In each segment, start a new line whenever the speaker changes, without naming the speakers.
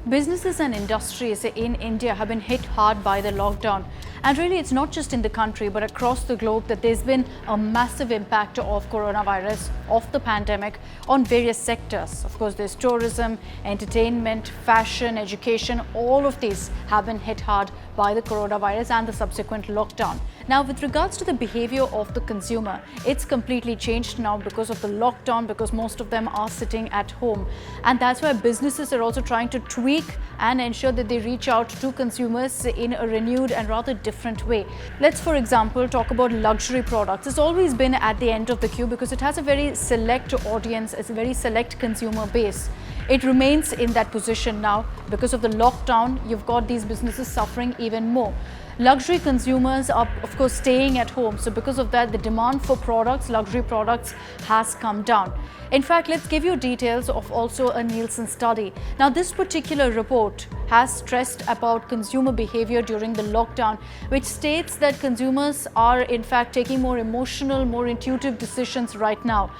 Businesses and industries in India have been hit hard by the lockdown. And really, it's not just in the country, but across the globe that there's been a massive impact of coronavirus, of the pandemic on various sectors. Of course, there's tourism, entertainment, fashion, education. All of these have been hit hard by the coronavirus and the subsequent lockdown. Now, with regards to the behavior of the consumer, it's completely changed now because of the lockdown, because most of them are sitting at home. And that's why businesses are also trying to tweak and ensure that they reach out to consumers in a renewed and rather different way. Let's, for example, talk about luxury products. It's always been at the end of the queue because it has a very select audience, it's a very select consumer base. It remains in that position now. Because of the lockdown, you've got these businesses suffering even more. Luxury consumers are, of course, staying at home. So because of that, the demand for products, luxury products, has come down. In fact, let's give you details of also a Nielsen study. Now, this particular report has stressed about consumer behavior during the lockdown, which states that consumers are, in fact, taking more emotional, more intuitive decisions right now.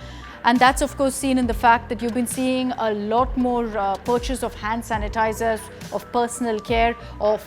And that's, of course, seen in the fact that you've been seeing a lot more purchase of hand sanitizers, of personal care, of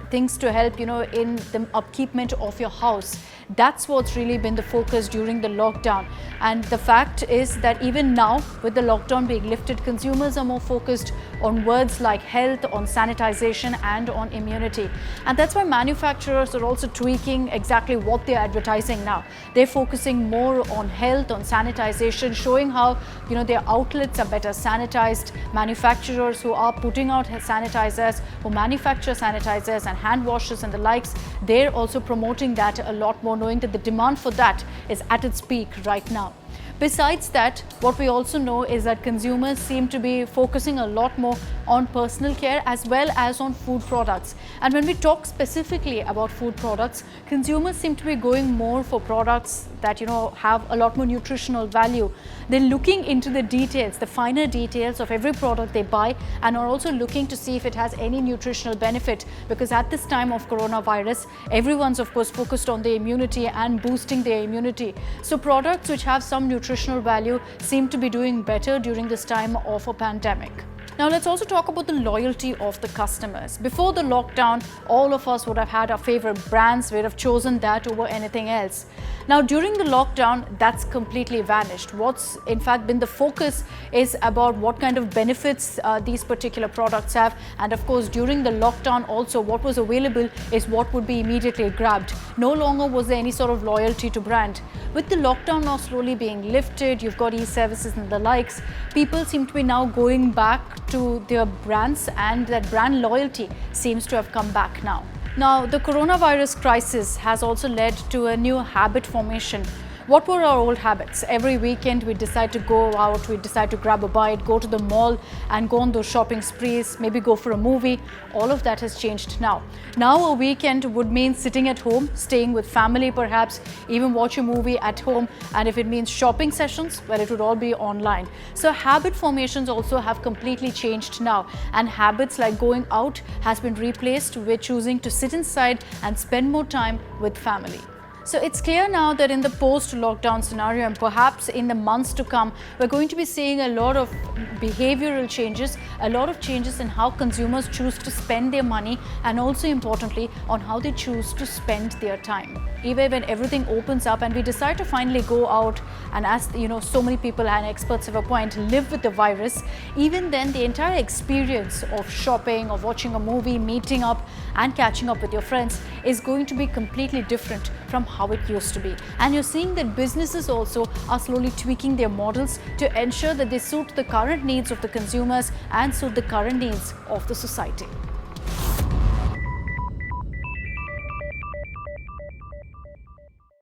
things to help, in the upkeepment of your house. That's what's really been the focus during the lockdown. And the fact is that even now, with the lockdown being lifted, consumers are more focused on words like health, on sanitization, and on immunity. And that's why manufacturers are also tweaking exactly what they're advertising now. They're focusing more on health, on sanitization, showing how, their outlets are better sanitized. Manufacturers who are putting out sanitizers, who manufacture sanitizers and hand washes and the likes, they're also promoting that a lot more, knowing that the demand for that is at its peak right now. Besides that, what we also know is that consumers seem to be focusing a lot more on personal care as well as on food products. And when we talk specifically about food products, consumers seem to be going more for products that, have a lot more nutritional value. They're looking into the details, the finer details of every product they buy, and are also looking to see if it has any nutritional benefit, because at this time of coronavirus, everyone's, of course, focused on their immunity and boosting their immunity. So products which have some nutritional value seem to be doing better during this time of a pandemic. Now, let's also talk about the loyalty of the customers. Before the lockdown, all of us would have had our favorite brands, we'd have chosen that over anything else. Now, during the lockdown, that's completely vanished. What's in fact been the focus is about what kind of benefits these particular products have. And of course, during the lockdown also, what was available is what would be immediately grabbed. No longer was there any sort of loyalty to brand. With the lockdown now slowly being lifted, you've got e-services and the likes, people seem to be now going back to their brands, and that brand loyalty seems to have come back now. Now, the coronavirus crisis has also led to a new habit formation. What were our old habits? Every weekend we decide to go out, we decide to grab a bite, go to the mall and go on those shopping sprees, maybe go for a movie. All of that has changed now. Now a weekend would mean sitting at home, staying with family perhaps, even watch a movie at home. And if it means shopping sessions, well, it would all be online. So habit formations also have completely changed now. And habits like going out has been replaced with choosing to sit inside and spend more time with family. So it's clear now that in the post-lockdown scenario, and perhaps in the months to come, we're going to be seeing a lot of behavioral changes, a lot of changes in how consumers choose to spend their money, and also importantly, on how they choose to spend their time. Even when everything opens up and we decide to finally go out and, as so many people and experts have a point, live with the virus, even then the entire experience of shopping, of watching a movie, meeting up and catching up with your friends is going to be completely different from how it used to be. And you're seeing that businesses also are slowly tweaking their models to ensure that they suit the current needs of the consumers and suit the current needs of the society.